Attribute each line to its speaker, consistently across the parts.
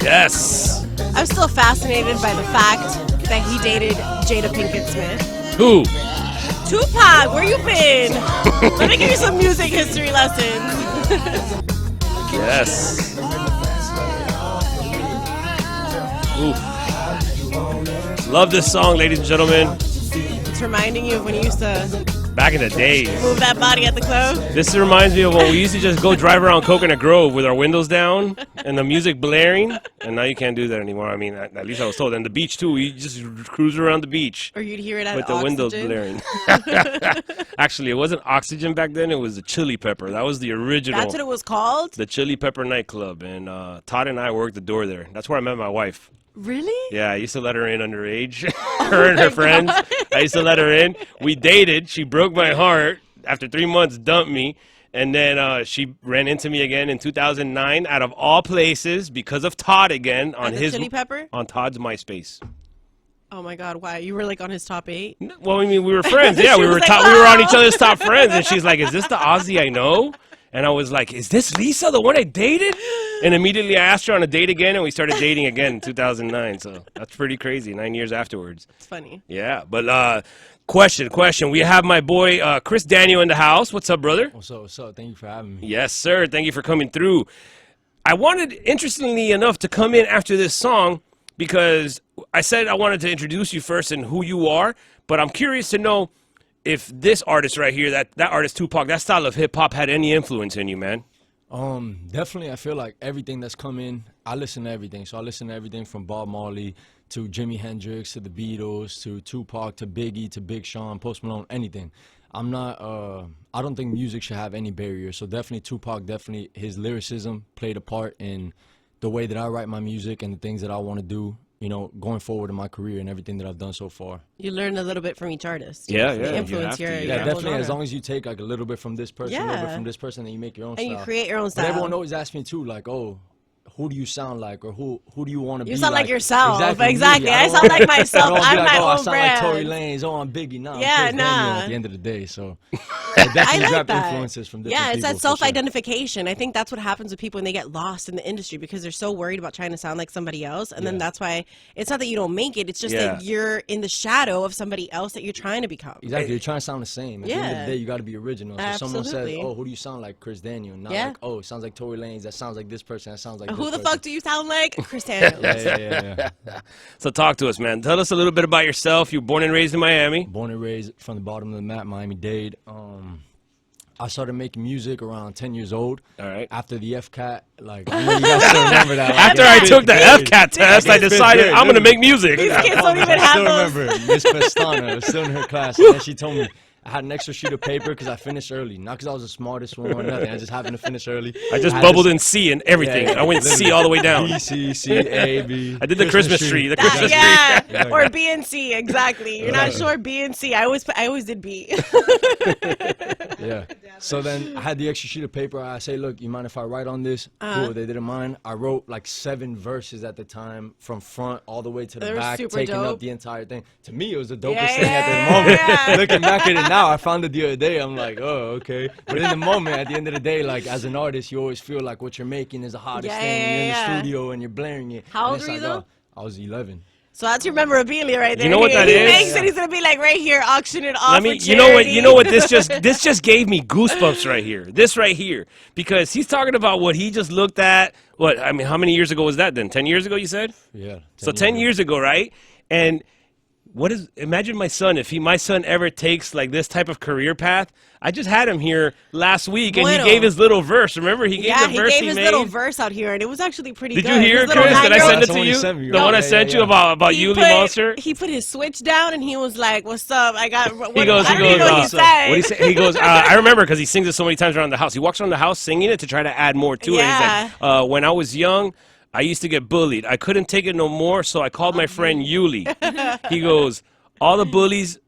Speaker 1: Yes.
Speaker 2: I'm still fascinated by the fact that he dated Jada Pinkett Smith.
Speaker 1: Who?
Speaker 2: Tupac, where you been? Let me give you some music history lessons.
Speaker 1: Yes. Oof. Love this song, ladies and gentlemen.
Speaker 2: It's reminding you of when you used to
Speaker 1: Back in the days.
Speaker 2: move that body at the club.
Speaker 1: This reminds me of when we used to just go drive around Coconut Grove with our windows down and the music blaring. And now you can't do that anymore. I mean, at least I was told. And the beach, too. We just cruise around the beach.
Speaker 2: Or you'd hear it at
Speaker 1: with the
Speaker 2: Oxygen.
Speaker 1: windows blaring. Actually, it wasn't Oxygen back then. It was the Chili Pepper. That was the original.
Speaker 2: That's what it was called?
Speaker 1: The Chili Pepper nightclub. And Todd and I worked the door there. That's where I met my wife.
Speaker 2: Really?
Speaker 1: Yeah, I used to let her in underage. Her and her friends. I used to let her in. We dated. She broke my heart. After 3 months, dumped me. And then she ran into me again in 2009, out of all places, because of Todd again on his
Speaker 2: Chili Pepper?
Speaker 1: on Todd's MySpace.
Speaker 2: Oh my God! Why you were like on his top 8?
Speaker 1: Well, I mean, we were friends. Yeah, we were
Speaker 2: was like,
Speaker 1: we were on each other's top friends, and she's like, "Is this the Ozzy I know?" And I was like, "Is this Lisa, the one I dated?" And immediately I asked her on a date again, and we started dating again in 2009. So that's pretty crazy. 9 years afterwards.
Speaker 2: It's funny.
Speaker 1: Yeah, but question. We have my boy Chris Daniel in the house. What's up, brother?
Speaker 3: What's up? Thank you for having me.
Speaker 1: Yes, sir. Thank you for coming through. I wanted, interestingly enough, to come in after this song because I said I wanted to introduce you first and who you are, but I'm curious to know if this artist right here, that artist Tupac, that style of hip-hop had any influence in you, man.
Speaker 3: Definitely, I feel like everything that's come in, I listen to everything. So I listen to everything from Bob Marley to Jimi Hendrix to the Beatles to Tupac to Biggie to Big Sean, Post Malone, anything. I'm not, I don't think music should have any barrier. So definitely Tupac, definitely his lyricism played a part in the way that I write my music and the things that I want to do, you know, going forward in my career and everything that I've done so far.
Speaker 2: You learn a little bit from each artist.
Speaker 1: Yeah.
Speaker 2: The influence your
Speaker 3: Yeah,
Speaker 2: whole
Speaker 3: definitely.
Speaker 2: genre.
Speaker 3: As long as you take like a little bit from this person, a little bit from this person, then you make your own style.
Speaker 2: And you create your own
Speaker 3: But
Speaker 2: style.
Speaker 3: everyone always asks me too, like, oh, who do you sound like, or who do you want to be?
Speaker 2: You sound like yourself.
Speaker 3: Exactly.
Speaker 2: Exactly.
Speaker 3: Me.
Speaker 2: I sound like myself.
Speaker 3: I don't
Speaker 2: I'm
Speaker 3: be like,
Speaker 2: my
Speaker 3: oh, I
Speaker 2: own
Speaker 3: sound
Speaker 2: brand.
Speaker 3: like Tory Lanez. Oh, I'm Biggie. Nah,
Speaker 2: Yeah,
Speaker 3: I'm Chris Daniel
Speaker 2: nah.
Speaker 3: at the end of the day, so I
Speaker 2: I
Speaker 3: definitely
Speaker 2: like
Speaker 3: grab
Speaker 2: that.
Speaker 3: influences from different
Speaker 2: Yeah, it's
Speaker 3: people.
Speaker 2: that
Speaker 3: for sure.
Speaker 2: self-identification. I think that's what happens with people when they get lost in the industry because they're so worried about trying to sound like somebody else. And then that's why it's not that you don't make it. It's just that you're in the shadow of somebody else that you're trying to become.
Speaker 3: Exactly, you're trying to sound the same. At the end of the day, you got to be original. So someone says,
Speaker 2: Absolutely.
Speaker 3: "Oh, who do you sound like?" Chris Daniel. Not like, "Oh, it sounds like Tory Lanez. That sounds like this person. That sounds like
Speaker 2: Who
Speaker 3: this
Speaker 2: the
Speaker 3: person."
Speaker 2: fuck do you sound like? Chris Daniel.
Speaker 3: Yeah.
Speaker 1: So talk to us, man. Tell us a little bit about yourself. You were born and raised in Miami.
Speaker 3: Born and raised from the bottom of the map, Miami-Dade. I started making music around 10 years old.
Speaker 1: All right.
Speaker 3: After the FCAT, like, I know you guys still remember that. Like,
Speaker 1: After
Speaker 3: in
Speaker 1: I
Speaker 3: fifth
Speaker 1: took the
Speaker 3: grade.
Speaker 1: FCAT test, I decided I'm going to make music.
Speaker 2: These kids don't even
Speaker 3: I
Speaker 2: have
Speaker 3: still
Speaker 2: those.
Speaker 3: remember Miss Pestana. I was still in her class, and then she told me I had an extra sheet of paper because I finished early. Not because I was the smartest one or nothing. I just happened to finish early.
Speaker 1: I just bubbled in C and everything. I went C all the way down.
Speaker 3: B, C, C, A, B.
Speaker 1: I did the Christmas tree. The Christmas tree.
Speaker 2: Yeah, or B and C, exactly. You're not sure B and C. I always did B.
Speaker 3: Yeah. So then I had the extra sheet of paper. I say, look, you mind if I write on this? Cool. They didn't mind. I wrote like 7 verses at the time, from front all the way to the
Speaker 2: They were
Speaker 3: back,
Speaker 2: super
Speaker 3: taking
Speaker 2: dope.
Speaker 3: up the entire thing. To me, it was the dopest
Speaker 2: Yeah,
Speaker 3: thing at
Speaker 2: yeah,
Speaker 3: the moment.
Speaker 2: yeah.
Speaker 3: Looking back at it now, I found it the other day. I'm like, oh, okay. But in the moment, at the end of the day, like as an artist, you always feel like what you're making is the hottest
Speaker 2: Yeah,
Speaker 3: thing.
Speaker 2: yeah,
Speaker 3: You're in
Speaker 2: yeah.
Speaker 3: the studio and you're blaring it.
Speaker 2: How
Speaker 3: And
Speaker 2: old
Speaker 3: it's
Speaker 2: were you,
Speaker 3: like,
Speaker 2: though?
Speaker 3: I was 11.
Speaker 2: So that's your memorabilia right there.
Speaker 1: You know what that
Speaker 2: he
Speaker 1: is?
Speaker 2: makes it. He's gonna be like right here, auction it off.
Speaker 1: Let me.
Speaker 2: for
Speaker 1: You know what?
Speaker 2: charity.
Speaker 1: You know what? This just gave me goosebumps right here. This right here, because he's talking about what he just looked at. What I mean, how many years ago was that? Then 10 years ago, you said.
Speaker 3: Yeah.
Speaker 1: So 10 years ago, right? And what is? Imagine my son. If my son ever takes like this type of career path. I just had him here last week, and he
Speaker 2: Bueno.
Speaker 1: gave his little verse. Remember, he gave
Speaker 2: Yeah,
Speaker 1: the
Speaker 2: he
Speaker 1: verse
Speaker 2: gave
Speaker 1: he
Speaker 2: his
Speaker 1: made.
Speaker 2: little verse out here, and it was actually pretty
Speaker 1: Did
Speaker 2: good.
Speaker 1: you hear
Speaker 2: His
Speaker 1: it,
Speaker 2: little
Speaker 1: Chris? Did I
Speaker 2: 9-year-old
Speaker 1: send it to
Speaker 3: Someone
Speaker 1: you?
Speaker 3: sent me
Speaker 1: The one I
Speaker 3: yeah,
Speaker 1: sent
Speaker 3: yeah,
Speaker 1: you
Speaker 3: yeah.
Speaker 1: about
Speaker 2: He
Speaker 1: Yuli
Speaker 2: put-
Speaker 1: Monster.
Speaker 2: He put his switch down, and he was like, "What's up? I got." What,
Speaker 1: He goes,
Speaker 2: I don't even know what he said.
Speaker 1: What he say? He goes, I remember because he sings it so many times around the house. He walks around the house singing it to try to add more to it. He's like, when I was young, I used to get bullied. I couldn't take it no more, so I called my friend Yuli. He goes, all the bullies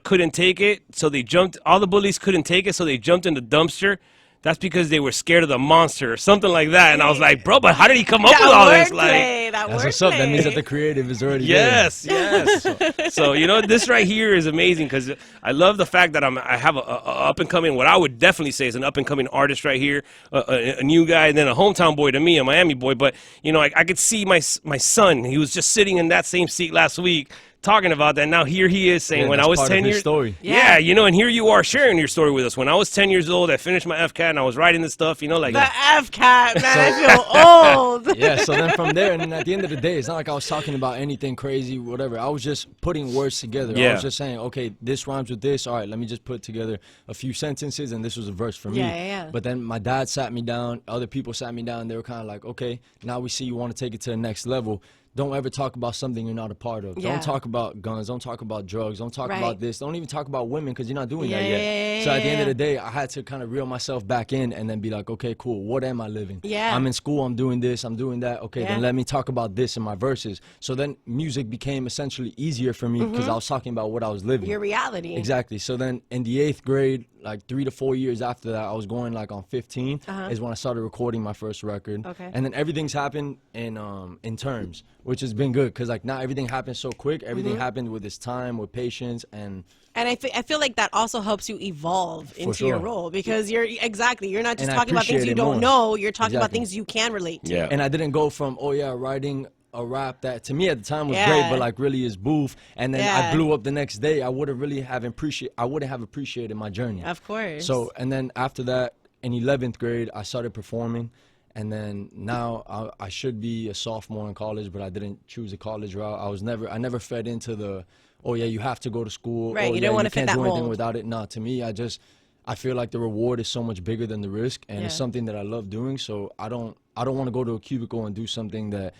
Speaker 1: couldn't take it, so they jumped. All the bullies couldn't take it, so they jumped in the dumpster. that's because they were scared of the monster or something like that. And I was like, bro, but how did he come up with all this? Like,
Speaker 3: that's what's up. That means that the creative is already
Speaker 1: yes,
Speaker 3: there.
Speaker 1: yes. So you know, this right here is amazing because I love the fact that I have a up and coming, what I would definitely say is an up and coming artist right here, a new guy, and then a hometown boy to me, a Miami boy. But you know, I could see my son. He was just sitting in that same seat last week, talking about that. Now here he is saying, when I was 10 years
Speaker 3: story.
Speaker 1: Yeah, you know, and here you are sharing your story with us. When I was 10 years old, I finished my FCAT and I was writing this stuff, you know, like
Speaker 2: the FCAT, man, I feel old.
Speaker 3: Yeah, so then from there, and at the end of the day, it's not like I was talking about anything crazy, whatever. I was just putting words together.
Speaker 1: Yeah.
Speaker 3: I was just saying, okay, this rhymes with this. All right, let me just put together a few sentences, and this was a verse for me.
Speaker 2: Yeah.
Speaker 3: But then my dad sat me down, other people sat me down, they were kind of like, okay, now we see you want to take it to the next level. Don't ever talk about something you're not a part of.
Speaker 2: Yeah.
Speaker 3: Don't talk about guns. Don't talk about drugs. Don't talk about this. Don't even talk about women because you're not doing that yet. So at the end of the day, I had to kind of reel myself back in and then be like, okay, cool. What am I living?
Speaker 2: Yeah.
Speaker 3: I'm in school. I'm doing this. I'm doing that. Okay, then let me talk about this in my verses. So then music became essentially easier for me because I was talking about what I was living.
Speaker 2: Your reality.
Speaker 3: Exactly. So then in the 8th grade, like 3 to 4 years after that, I was going like on 15 is when I started recording my first record.
Speaker 2: Okay.
Speaker 3: And then everything's happened in terms, which has been good because like now everything happens so quick. Everything happened with its time, with patience, and
Speaker 2: I feel like that also helps you evolve into your role because you're not just
Speaker 3: And I
Speaker 2: talking about things
Speaker 3: appreciate
Speaker 2: you
Speaker 3: it
Speaker 2: don't
Speaker 3: more.
Speaker 2: know. You're talking about
Speaker 3: Exactly.
Speaker 2: things you can relate to.
Speaker 1: Yeah.
Speaker 3: And I didn't go from writing a rap that to me at the time was
Speaker 2: Yeah.
Speaker 3: great, but like really is boof. And then
Speaker 2: Yeah.
Speaker 3: I blew up the next day. I wouldn't have appreciated my journey.
Speaker 2: Of course.
Speaker 3: So and then after that, in 11th grade, I started performing. And then now I should be a sophomore in college, but I didn't choose a college route. I never fed into the, oh yeah, you have to go to school.
Speaker 2: Right,
Speaker 3: Oh,
Speaker 2: you don't want to fit
Speaker 3: can't
Speaker 2: that
Speaker 3: do anything
Speaker 2: mold.
Speaker 3: without it. No, to me, I feel like the reward is so much bigger than the risk, and it's
Speaker 2: Yeah.
Speaker 3: something that I love doing. So I don't want to go to a cubicle and do something that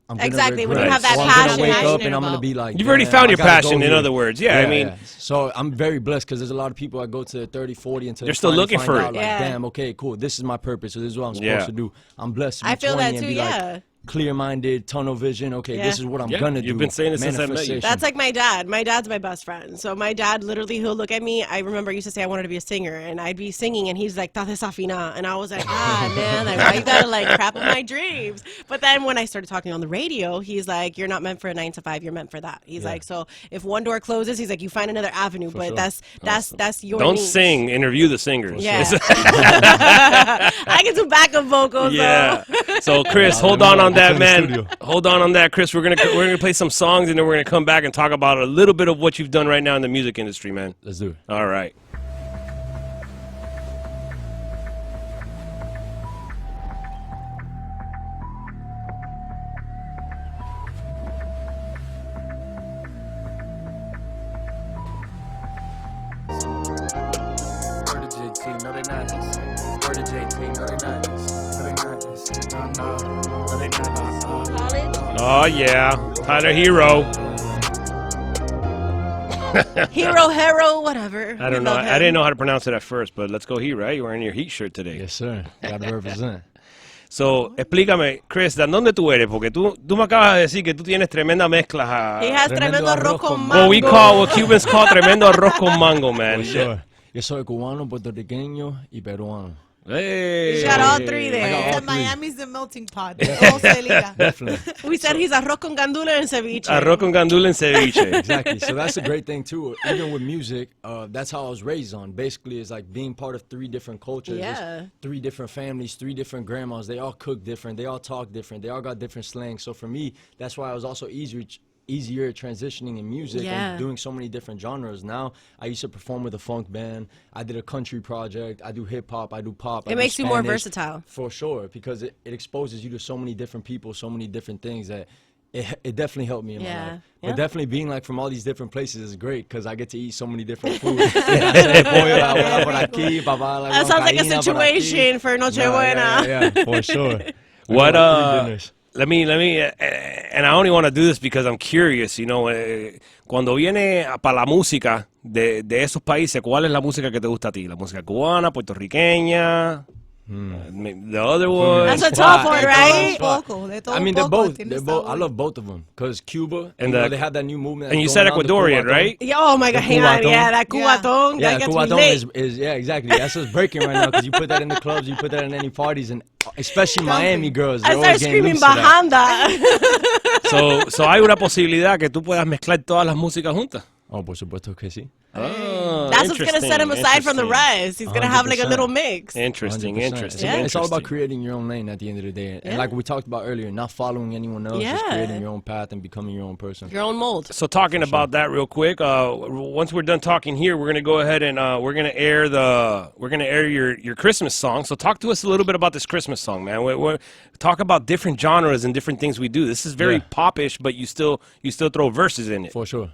Speaker 3: I'm gonna
Speaker 2: Exactly, when
Speaker 1: you
Speaker 3: regret.
Speaker 1: have that
Speaker 3: Or I'm
Speaker 2: passion
Speaker 3: gonna wake up
Speaker 2: passionate
Speaker 3: and I'm gonna
Speaker 2: about-
Speaker 3: be like,
Speaker 1: you've already
Speaker 3: "Damn,
Speaker 1: found
Speaker 3: I
Speaker 1: your
Speaker 3: gotta go
Speaker 1: passion, in
Speaker 3: here."
Speaker 1: other words. Yeah, I mean,
Speaker 3: So I'm very blessed because there's a lot of people that go to 30, 40 until
Speaker 1: They're still looking for it.
Speaker 3: Like,
Speaker 2: Yeah.
Speaker 3: damn, okay, cool. This is my purpose. So this is what I'm supposed
Speaker 1: Yeah.
Speaker 3: to do. I'm blessed to be
Speaker 2: I feel
Speaker 3: 20
Speaker 2: that
Speaker 3: and
Speaker 2: too,
Speaker 3: be
Speaker 2: yeah.
Speaker 3: like clear-minded, tunnel vision. Okay,
Speaker 2: Yeah.
Speaker 3: this is what I'm
Speaker 1: Yeah,
Speaker 3: gonna do.
Speaker 1: you've been saying this since I met you.
Speaker 3: Manifestation.
Speaker 2: That's like my dad. My dad's my best friend. So my dad literally, he'll look at me. I remember I used to say I wanted to be a singer, and I'd be singing, and he's like, "Ta desafina," and I was like, man, like, why you gotta like crap on my dreams? But then when I started talking on the radio, he's like, "You're not meant for a 9 to 5. You're meant for that." He's like, "So if one door closes, he's like, you find another avenue, but
Speaker 3: sure.
Speaker 2: that's your
Speaker 1: don't
Speaker 2: niche."
Speaker 1: sing, interview the singers.
Speaker 2: Yeah. I can do backup vocals.
Speaker 1: Yeah.
Speaker 2: Though.
Speaker 1: So Chris,
Speaker 3: Nah,
Speaker 1: hold
Speaker 3: let me
Speaker 1: on
Speaker 3: know.
Speaker 1: on
Speaker 3: It's
Speaker 1: that,
Speaker 3: in the
Speaker 1: man.
Speaker 3: studio.
Speaker 1: Hold on that, Chris. We're gonna play some songs and then we're gonna come back and talk about a little bit of what you've done right now in the music industry, man.
Speaker 3: Let's do it.
Speaker 1: All right.
Speaker 4: Word to JT, no they not this. Word to JT, no they not this. No they not this. No they not this.
Speaker 1: Oh yeah, Tyler Hero.
Speaker 2: Hero, whatever.
Speaker 1: I don't know. I didn't know how to pronounce it at first, but let's go Hero. Right? You're wearing your Heat shirt today.
Speaker 3: Yes, sir. Gotta represent.
Speaker 1: So, explícame, Chris, ¿de dónde tú eres? Porque tú me acabas de decir que tú tienes tremenda mezcla.
Speaker 2: He has tremendo arroz con mango.
Speaker 1: What Cubans call tremendo arroz con mango, man.
Speaker 3: Sure. Yo soy cubano, puertorriqueño y peruano.
Speaker 1: Hey.
Speaker 2: He's got all three
Speaker 3: I
Speaker 2: there.
Speaker 3: got all
Speaker 5: The
Speaker 3: three.
Speaker 5: Miami's the melting pot. All se liga.
Speaker 3: Definitely.
Speaker 2: We said he's arroz con gandula and ceviche.
Speaker 1: Arroz con gandula en ceviche.
Speaker 3: Exactly. So that's a great thing too. Even with music, that's how I was raised on. Basically, it's like being part of 3 different cultures.
Speaker 2: Yeah.
Speaker 3: There's 3 different families, 3 different grandmas. They all cook different. They all talk different. They all got different slang. So for me, that's why I was also easier transitioning in music
Speaker 2: Yeah.
Speaker 3: and doing so many different genres. Now I used to perform with a funk band. I did a country project. I do hip hop. I do pop.
Speaker 2: It makes you more versatile.
Speaker 3: For sure, because it exposes you to so many different people, so many different things that it definitely helped me in my
Speaker 2: Yeah.
Speaker 3: life.
Speaker 2: Yeah.
Speaker 3: But definitely being like from all these different places is great because I get to eat so many different foods. That
Speaker 2: That sounds like a situation for Nochebuena.
Speaker 3: Yeah, for sure.
Speaker 1: What
Speaker 3: Like 3 dinners.
Speaker 1: let me and I only want to do this because I'm curious, you know, cuando viene para la música de esos países, ¿cuál es la música que te gusta a ti? ¿La música cubana, puertorriqueña? The other one.
Speaker 2: That's a tough one,
Speaker 5: De
Speaker 2: right?
Speaker 5: todo un poco, de todo
Speaker 3: I mean,
Speaker 5: un
Speaker 3: they're
Speaker 5: poco,
Speaker 3: both.
Speaker 5: tiene
Speaker 3: They're both. I
Speaker 5: sabor.
Speaker 3: love both of them because Cuba
Speaker 1: And
Speaker 3: and they have that new movement.
Speaker 1: And you
Speaker 3: that's
Speaker 1: said
Speaker 3: going on, the
Speaker 1: Ecuadorian,
Speaker 3: Cubatón.
Speaker 1: right?
Speaker 2: Yeah, oh my God,
Speaker 3: The
Speaker 2: hang on.
Speaker 3: Cubatón.
Speaker 2: Yeah, that cubatón.
Speaker 3: Yeah,
Speaker 2: That gets me
Speaker 3: Cubatón
Speaker 2: lit.
Speaker 3: is yeah, exactly. That's what's breaking right now because you put that in the clubs, you put that in any parties, and especially Miami girls.
Speaker 2: I
Speaker 3: They're
Speaker 2: start
Speaker 3: always getting
Speaker 2: screaming
Speaker 3: loose to that.
Speaker 2: bajanda.
Speaker 1: So hay una posibilidad que tú puedas mezclar todas las músicas juntas.
Speaker 3: Oh, por supuesto que sí.
Speaker 1: Oh,
Speaker 2: That's what's gonna set him aside from the
Speaker 1: interesting.
Speaker 2: rest. He's gonna have like a
Speaker 3: 100%.
Speaker 2: little mix.
Speaker 1: Interesting,
Speaker 3: 100%.
Speaker 1: interesting.
Speaker 2: Yeah.
Speaker 3: It's all about
Speaker 1: interesting.
Speaker 3: creating your own lane at the end of the day. And
Speaker 2: Yeah.
Speaker 3: like we talked about earlier, not following anyone else, just
Speaker 2: Yeah.
Speaker 3: creating your own path and becoming your own person.
Speaker 2: Your own mold.
Speaker 1: So talking about that real quick, once we're done talking here, we're gonna go ahead and we're gonna air your Christmas song. So talk to us a little bit about this Christmas song, man. We talk about different genres and different things we do. This is very
Speaker 3: Yeah.
Speaker 1: popish, but you still throw verses in it.
Speaker 3: For sure.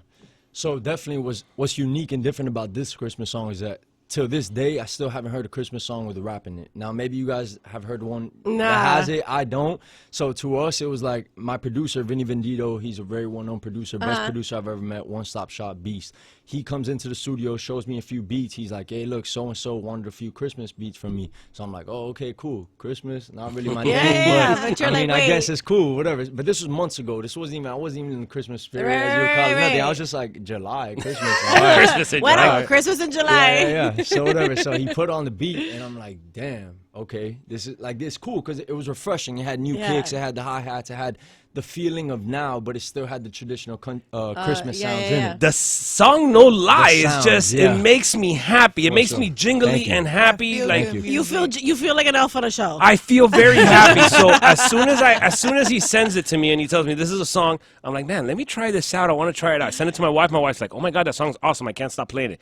Speaker 3: So definitely what's unique and different about this Christmas song is that till this day, I still haven't heard a Christmas song with a rap in it. Now, maybe you guys have heard one
Speaker 2: Nah.
Speaker 3: that has it. I don't. So to us, it was like my producer, Vinny Vendito. He's a very well-known producer, best producer I've ever met, one-stop shop beast. He comes into the studio, shows me a few beats. He's like, hey, look, so-and-so wanted a few Christmas beats from me. So I'm like, oh, okay, cool. Christmas, not really my
Speaker 2: Yeah,
Speaker 3: thing,
Speaker 2: yeah,
Speaker 3: but,
Speaker 2: but you're
Speaker 3: I mean,
Speaker 2: like,
Speaker 3: I guess
Speaker 2: wait.
Speaker 3: it's cool, whatever. But this was months ago. I wasn't even in the Christmas spirit,
Speaker 2: Right,
Speaker 3: as you would call it.
Speaker 2: right,
Speaker 3: Nothing. I
Speaker 2: right.
Speaker 3: was just like, July, Christmas. All right.
Speaker 1: Christmas in
Speaker 2: Whatever.
Speaker 1: July.
Speaker 2: Christmas in July.
Speaker 3: Yeah. So whatever. So he put on the beat, and I'm like, damn, okay, this is cool because it was refreshing. It had new
Speaker 2: Yeah.
Speaker 3: kicks, it had the hi hats, it had the feeling of now, but it still had the traditional Christmas
Speaker 2: yeah,
Speaker 3: sounds
Speaker 2: yeah,
Speaker 3: in
Speaker 2: yeah.
Speaker 3: it.
Speaker 1: The song, no lie, is
Speaker 3: sound,
Speaker 1: just
Speaker 3: yeah.
Speaker 1: it makes me happy. It
Speaker 3: For
Speaker 1: makes
Speaker 3: sure.
Speaker 1: me jingly
Speaker 3: Thank you.
Speaker 1: and happy.
Speaker 5: I feel
Speaker 1: Like
Speaker 5: good
Speaker 3: you.
Speaker 2: You feel like an elf on a shelf.
Speaker 1: I feel very happy. So as soon as he sends it to me and he tells me this is a song, I'm like, man, let me try this out. I want to try it out. I send it to my wife. My wife's like, oh my God, that song's awesome. I can't stop playing it.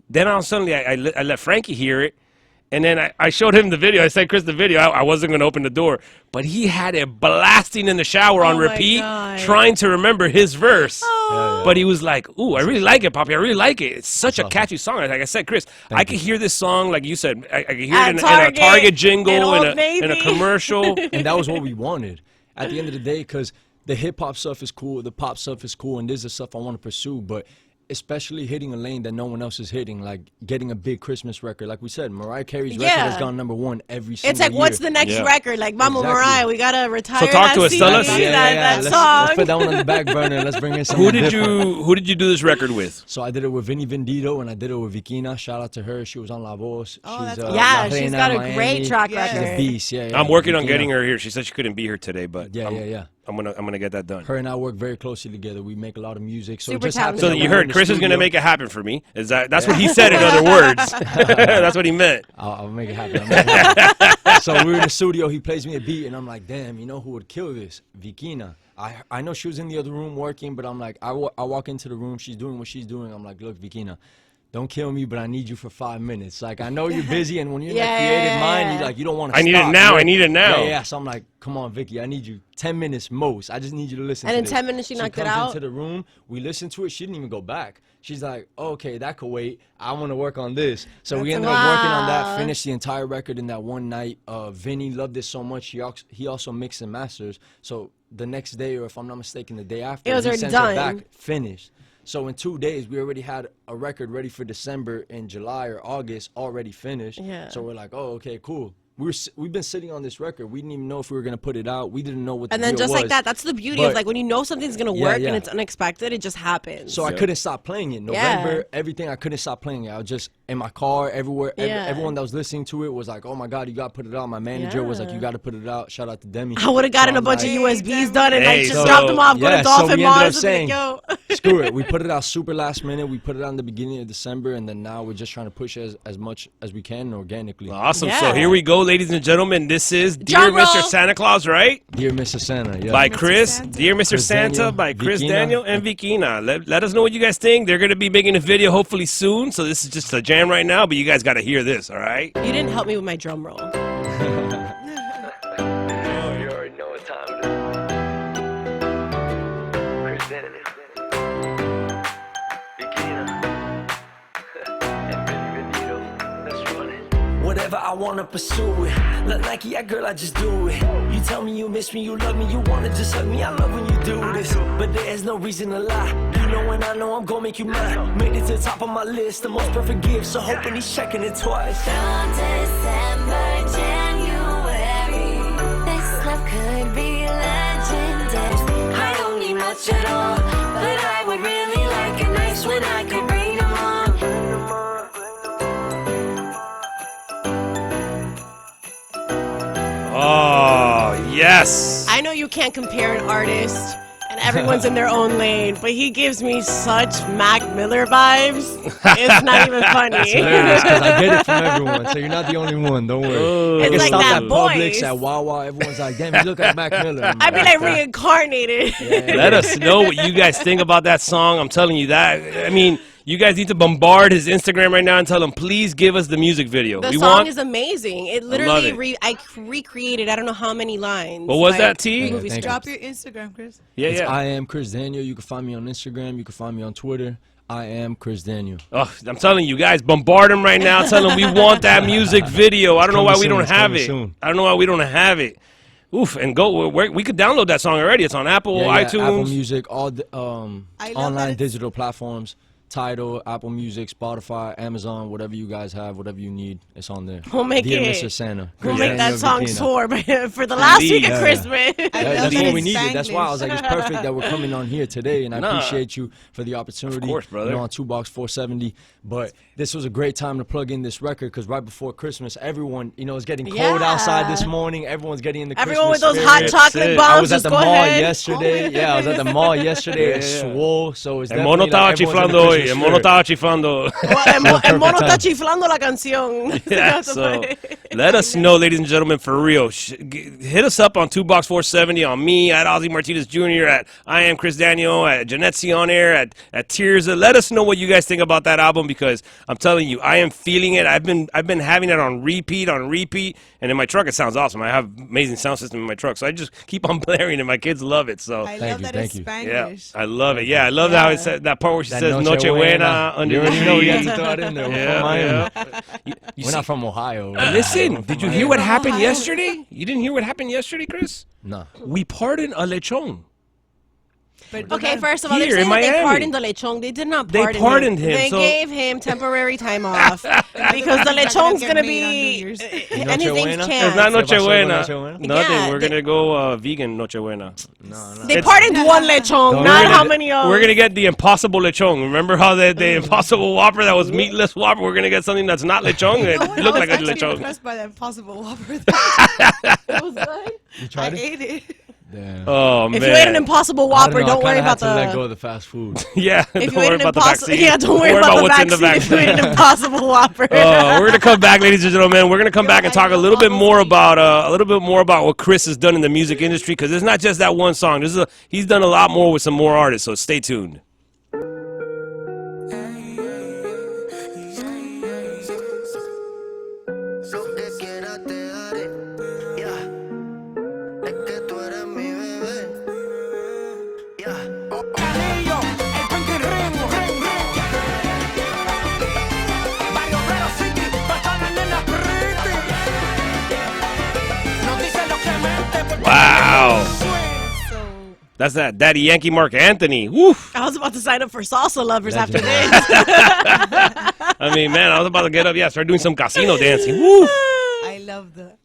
Speaker 1: Then all suddenly I let Frankie hear it. And then I showed him the video. I sent Chris the video. I wasn't going to open the door. But he had it blasting in the shower on
Speaker 2: Oh my
Speaker 1: repeat,
Speaker 2: God.
Speaker 1: trying to remember his verse.
Speaker 2: Oh.
Speaker 1: But he was like, ooh, I really like it, Poppy. I really like it. It's such a catchy song. Like I said, Chris, I could hear this song, like you said, I could hear
Speaker 2: At
Speaker 1: it in a
Speaker 2: Target,
Speaker 1: Target jingle,
Speaker 2: in Old
Speaker 1: in a
Speaker 2: Navy.
Speaker 1: commercial.
Speaker 3: And that was what we wanted at the end of the day, because the hip hop stuff is cool, the pop stuff is cool, and this is the stuff I want to pursue. But especially hitting a lane that no one else is hitting, like getting a big Christmas record. Like we said, Mariah Carey's record
Speaker 2: Yeah.
Speaker 3: has gone #1 every single
Speaker 2: It's like,
Speaker 3: year.
Speaker 2: what's the next
Speaker 1: Yeah.
Speaker 2: record? Like, Mama
Speaker 3: Exactly.
Speaker 2: Mariah, we gotta retire
Speaker 1: So talk
Speaker 2: that
Speaker 1: to us,
Speaker 2: CD,
Speaker 1: tell us.
Speaker 2: that
Speaker 3: Let's
Speaker 2: song.
Speaker 3: put that one on the back burner and let's bring in some.
Speaker 1: Who did you do this record with?
Speaker 3: So I did it with Vinny Vendito and I did it with Vikina. Shout out to her. She was on La Voz.
Speaker 5: Oh, that's
Speaker 3: she's,
Speaker 5: awesome.
Speaker 2: Yeah,
Speaker 3: La
Speaker 2: she's
Speaker 3: Reina
Speaker 2: got a
Speaker 3: Miami.
Speaker 2: great track
Speaker 5: Yeah.
Speaker 3: She's a
Speaker 2: record.
Speaker 3: beast. Yeah.
Speaker 1: I'm working on
Speaker 3: Vikina.
Speaker 1: getting her here. She said she couldn't be here today, but
Speaker 3: Yeah,
Speaker 1: I'm,
Speaker 3: yeah.
Speaker 1: I'm gonna get that done.
Speaker 3: Her and I work very closely together. We make a lot of music. So it
Speaker 2: Super
Speaker 3: just happened
Speaker 1: So
Speaker 2: talented.
Speaker 3: that
Speaker 1: you
Speaker 3: we were
Speaker 1: heard
Speaker 3: in the
Speaker 1: Chris is gonna
Speaker 3: studio.
Speaker 1: make it happen for me. That's what he said in other words? That's what he meant.
Speaker 3: I'll make it happen. I'll make it happen. So we were in the studio. He plays me a beat, and I'm like, damn, you know who would kill this? Vikina. I know she was in the other room working, but I'm like, I walk into the room. She's doing what she's doing. I'm like, look, Vikina, don't kill me, but I need you for 5 minutes. Like, I know you're busy, and when you're in that creative mind, you don't want to
Speaker 1: I
Speaker 3: stop.
Speaker 1: need it now.
Speaker 3: You're-
Speaker 1: I need it now.
Speaker 3: Yeah. So I'm like, come on, Vicky, I need you 10 minutes most. I just need you to listen
Speaker 2: And
Speaker 3: to
Speaker 2: in
Speaker 3: this.
Speaker 2: 10 minutes, she knocked it
Speaker 3: comes
Speaker 2: out?
Speaker 3: into the room. We listened to it. She didn't even go back. She's like, okay, that could wait. I want to work on this. So we ended up working on
Speaker 2: Wow.
Speaker 3: that, finished the entire record in that one night. Vinny loved it so much. He also mixed and masters. So the next day, or if I'm not mistaken, the day after,
Speaker 2: It was
Speaker 3: he
Speaker 2: already
Speaker 3: sends
Speaker 2: done.
Speaker 3: it back, finished. So in 2 days, we already had a record ready for December in July or August, already finished.
Speaker 2: Yeah.
Speaker 3: So we're like, oh, okay, cool. We've been sitting on this record. We didn't even know if we were gonna put it out. We didn't know what the
Speaker 2: And then
Speaker 3: deal
Speaker 2: just like
Speaker 3: was.
Speaker 2: that, that's the beauty of
Speaker 3: But-
Speaker 2: like when you know something's gonna
Speaker 3: Yeah,
Speaker 2: work
Speaker 3: yeah.
Speaker 2: and it's unexpected, it just happens.
Speaker 3: So I couldn't stop playing it. November,
Speaker 2: Yeah.
Speaker 3: everything, I couldn't stop playing it. I was just in my car, everywhere.
Speaker 2: Yeah.
Speaker 3: Everyone that was listening to it was like, oh my God, you got to put it out. My manager was like,
Speaker 2: Yeah.
Speaker 3: you got to put it out. Shout out to Demi.
Speaker 2: I would have gotten
Speaker 3: So
Speaker 2: a
Speaker 3: I'm
Speaker 2: bunch
Speaker 3: like,
Speaker 2: of USBs done and
Speaker 1: Hey,
Speaker 2: like just
Speaker 1: so-
Speaker 2: dropped them off, go
Speaker 3: yeah,
Speaker 2: to
Speaker 3: so
Speaker 2: Dolphin
Speaker 3: we ended up
Speaker 2: Mars and be
Speaker 3: saying,
Speaker 2: like, yo.
Speaker 3: Screw it. We put it out super last minute. We put it out in the beginning of December, and then now we're just trying to push it as much as we can organically.
Speaker 1: Awesome.
Speaker 2: Yeah.
Speaker 1: So here we go, ladies and gentlemen. This is Dear
Speaker 2: Drum roll.
Speaker 1: Mr. Santa Claus, right?
Speaker 3: Dear Mr. Santa, yeah.
Speaker 1: By Chris,
Speaker 5: Santa.
Speaker 1: Dear Mr.
Speaker 3: Chris
Speaker 1: Santa
Speaker 3: Daniel,
Speaker 1: by Chris
Speaker 3: Vikina.
Speaker 1: Daniel and Vikina. Let us know what you guys think. They're going to be making a video hopefully soon. So this is just a jam right now, but you guys got to hear this, all right?
Speaker 2: You didn't help me with my drum roll.
Speaker 3: Oh, you already know what time it is. Chris Daniel. Whatever I wanna pursue it. Look Nike, yeah, girl, I just do it. You tell me you miss me, you love me, you wanna just hug me. I love when you do this, but there's no reason to lie. You know and I know I'm gonna make you mine. Made it to the top of my list, the most perfect gift. So hoping he's checking it twice.
Speaker 6: From December, January.
Speaker 1: Yes.
Speaker 2: I know you can't compare an artist and everyone's in their own lane, but he gives me such Mac Miller vibes. It's not even funny.
Speaker 3: Hilarious, 'cause I get it from everyone, so you're not the only one. Don't worry. I
Speaker 2: It's
Speaker 3: get
Speaker 2: like
Speaker 3: stopped
Speaker 2: that
Speaker 3: at Publix,
Speaker 2: voice.
Speaker 3: at Wawa. Everyone's like, "Damn, you look like Mac Miller." I'm
Speaker 2: I'd be like
Speaker 3: "Okay."
Speaker 2: reincarnated.
Speaker 1: Let us know what you guys think about that song. I'm telling you that. I mean, you guys need to bombard his Instagram right now and tell him, please give us the music video.
Speaker 2: The
Speaker 1: we
Speaker 2: song
Speaker 1: want.
Speaker 2: is amazing. It
Speaker 1: love
Speaker 2: literally,
Speaker 1: it.
Speaker 2: I recreated, I don't know how many lines.
Speaker 1: What was
Speaker 2: like,
Speaker 1: that, T?
Speaker 2: movie
Speaker 3: Thank you.
Speaker 2: script.
Speaker 5: Drop your Instagram, Chris.
Speaker 1: Yeah,
Speaker 3: It's
Speaker 1: yeah.
Speaker 3: I am Chris Daniel. You can find me on Instagram. You can find me on Twitter. I am Chris Daniel.
Speaker 1: Oh, I'm telling you guys, bombard him right now. Tell him we want that music video. I don't know why we
Speaker 3: coming
Speaker 1: don't
Speaker 3: soon. It's
Speaker 1: have
Speaker 3: coming
Speaker 1: it.
Speaker 3: soon.
Speaker 1: I don't know why we don't have it. Oof, and go. We could download that song already. It's on Apple, iTunes.
Speaker 3: Apple Music, all the
Speaker 5: I love that
Speaker 3: online
Speaker 5: it's-
Speaker 3: digital platforms. Tidal, Apple Music, Spotify, Amazon, whatever you guys have, whatever you need, it's on there.
Speaker 2: We'll make
Speaker 3: Dear
Speaker 2: it.
Speaker 3: Mr. Santa.
Speaker 2: We'll
Speaker 3: Chris
Speaker 2: make that
Speaker 3: Daniel
Speaker 2: song
Speaker 3: Vikina.
Speaker 2: soar for the last week of
Speaker 3: Yeah.
Speaker 2: Christmas.
Speaker 5: I love
Speaker 3: That's
Speaker 5: that
Speaker 3: what we
Speaker 5: it's
Speaker 3: needed. That's why I was like, it's perfect
Speaker 5: Spanglish.
Speaker 3: that we're coming on here today, and I
Speaker 1: Nah.
Speaker 3: appreciate you for the opportunity.
Speaker 1: Of course, brother.
Speaker 3: You know, on Tubox 470. But this was a great time to plug in this record because right before Christmas, everyone, you know, it's getting cold
Speaker 2: Yeah.
Speaker 3: outside this morning. Everyone's getting in the
Speaker 2: Everyone with
Speaker 3: Christmas
Speaker 2: those hot
Speaker 3: spirit.
Speaker 2: chocolate
Speaker 1: it.
Speaker 2: bombs.
Speaker 3: I was at
Speaker 2: just
Speaker 3: the
Speaker 2: go
Speaker 3: mall
Speaker 2: ahead.
Speaker 3: yesterday. Yeah, I was at the mall yesterday. It's
Speaker 1: Yeah, yeah.
Speaker 3: swole, so it's
Speaker 1: El
Speaker 3: definitely
Speaker 1: mono estaba
Speaker 3: like everyone's in
Speaker 1: chiflando
Speaker 3: the
Speaker 1: hoy.
Speaker 3: Christmas
Speaker 1: El mono
Speaker 3: spirit.
Speaker 1: estaba chiflando.
Speaker 2: El mono está chiflando la canción.
Speaker 1: Yeah, so let us know, ladies and gentlemen, for real. Hit us up on Tubox 470, on me, at Ozzy Martinez Jr., at I Am Chris Daniel, at Janetzi on air, at Tearsa. Let us know what you guys think about that album because I'm telling you, I am feeling it. I've been having it on repeat, and in my truck it sounds awesome. I have amazing sound system in my truck, so I just keep on blaring and my kids love it. So
Speaker 5: I
Speaker 3: Thank
Speaker 5: love
Speaker 3: you,
Speaker 5: that
Speaker 3: thank
Speaker 5: it's
Speaker 3: you.
Speaker 1: yeah,
Speaker 5: Spanglish.
Speaker 1: I love it. Yeah, I love how it said that part where she
Speaker 3: That
Speaker 1: says Noche Buena under
Speaker 3: You
Speaker 1: the
Speaker 3: already know we
Speaker 1: tree.
Speaker 3: got to throw it in there. We're
Speaker 1: Yeah,
Speaker 3: from Miami.
Speaker 1: yeah. You
Speaker 3: We're
Speaker 1: see-
Speaker 3: not from Ohio.
Speaker 1: Listen,
Speaker 3: We're
Speaker 1: did
Speaker 3: from
Speaker 1: you hear what
Speaker 3: Miami.
Speaker 1: happened
Speaker 5: Ohio.
Speaker 1: yesterday? You didn't hear what happened yesterday, Chris?
Speaker 3: Nah.
Speaker 1: We pardoned a lechon.
Speaker 2: Okay, first of all,
Speaker 1: Here
Speaker 2: they're
Speaker 1: in
Speaker 2: saying that they
Speaker 1: Miami.
Speaker 2: pardoned the lechon. They did not
Speaker 1: They
Speaker 2: pardon
Speaker 1: pardoned him,
Speaker 2: They
Speaker 1: so-
Speaker 2: gave him temporary time off because the lechon's
Speaker 5: get
Speaker 2: going to
Speaker 5: made on New
Speaker 2: be,
Speaker 5: Year's.
Speaker 2: and his
Speaker 3: Noche
Speaker 2: name's
Speaker 3: Buena?
Speaker 2: Chance.
Speaker 1: It's not
Speaker 3: ¿Qué pasó con
Speaker 1: Nochebuena.
Speaker 3: Nochebuena?
Speaker 1: Nothing.
Speaker 2: Yeah,
Speaker 1: We're gonna go vegan Nochebuena.
Speaker 3: No, no.
Speaker 2: They
Speaker 1: It's-
Speaker 2: pardoned one lechon,
Speaker 3: We're
Speaker 2: not
Speaker 3: gonna-
Speaker 2: how many
Speaker 1: We're gonna get the Impossible Lechon. Remember how the Impossible Whopper that was meatless Whopper? We're gonna get something that's not lechon. It
Speaker 5: No one
Speaker 1: looked
Speaker 5: was
Speaker 1: like a
Speaker 5: actually
Speaker 1: lechon.
Speaker 5: impressed by that Impossible Whopper.
Speaker 2: It was good.
Speaker 3: You
Speaker 5: I
Speaker 3: tried it?
Speaker 5: ate it.
Speaker 3: Damn.
Speaker 1: Oh man.
Speaker 2: If you ate an Impossible Whopper, don't worry about
Speaker 3: to let go
Speaker 2: the.
Speaker 3: of the fast food.
Speaker 1: Yeah.
Speaker 2: If
Speaker 1: Don't
Speaker 2: you ate
Speaker 1: worry
Speaker 2: an
Speaker 1: about the
Speaker 2: impossible,
Speaker 1: vaccine.
Speaker 2: yeah, don't worry about the
Speaker 1: what's in the
Speaker 2: vaccine. If you ate
Speaker 1: vaccine.
Speaker 2: an Impossible Whopper.
Speaker 1: We're gonna come back, ladies and gentlemen. We're gonna come back and
Speaker 5: I
Speaker 1: talk a
Speaker 5: love
Speaker 1: little bit
Speaker 5: all
Speaker 1: more
Speaker 5: those
Speaker 1: about what Chris has done in the music industry because it's not just that one song. He's done a lot more with some more artists. So stay tuned.
Speaker 6: Lo que quieras te daré, ya. Es que tú eres mi bebé, ya.
Speaker 4: Canillo, el Pinky Ring, ring, ring. Barrio Obrero City, todas las nenas pretty. Nos dicen lo que mente porque
Speaker 1: Wow.
Speaker 5: So
Speaker 1: That's that Daddy Yankee Mark Anthony. Woof.
Speaker 2: I was about to sign up for salsa lovers after
Speaker 3: Legend.
Speaker 2: this.
Speaker 1: I mean, man, I was about to get up. Yeah, start doing some casino dancing. Woo.
Speaker 5: I love the.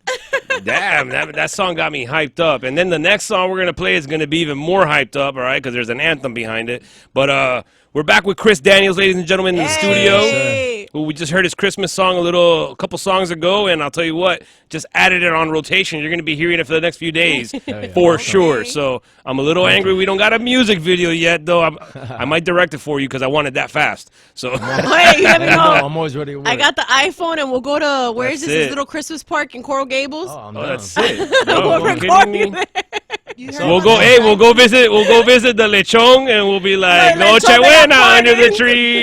Speaker 1: Damn, that song got me hyped up. And then the next song we're gonna play is gonna be even more hyped up, all right? Because there's an anthem behind it. But we're back with Chris Daniels, ladies and gentlemen, in the studio.
Speaker 2: Hey.
Speaker 1: Who we just heard his Christmas song a couple songs ago, and I'll tell you what, just added it on rotation. You're gonna be hearing it for the next few days,
Speaker 3: yeah.
Speaker 1: for sure. So I'm a little angry we don't got a music video yet, though. I might direct it for you because I want it that fast. So
Speaker 2: Hey, you never
Speaker 3: No,
Speaker 2: know.
Speaker 3: I'm always ready to work.
Speaker 2: I got the iPhone, and we'll go to where is
Speaker 1: That's
Speaker 2: this
Speaker 1: it.
Speaker 2: little Christmas park in Coral Gables?
Speaker 3: Oh, I'm
Speaker 1: oh,
Speaker 3: down.
Speaker 1: that's it. No,
Speaker 2: We'll
Speaker 1: are you
Speaker 2: record
Speaker 1: kidding
Speaker 2: you
Speaker 1: me?
Speaker 2: there.
Speaker 5: You heard
Speaker 1: We'll
Speaker 5: about
Speaker 1: go.
Speaker 5: the
Speaker 1: Hey, we'll go
Speaker 5: Spanglish?
Speaker 1: visit the lechon, and we'll be like
Speaker 2: The lechon
Speaker 1: Noche
Speaker 2: that
Speaker 1: Buena
Speaker 2: got
Speaker 1: under the
Speaker 2: pardoned.
Speaker 1: tree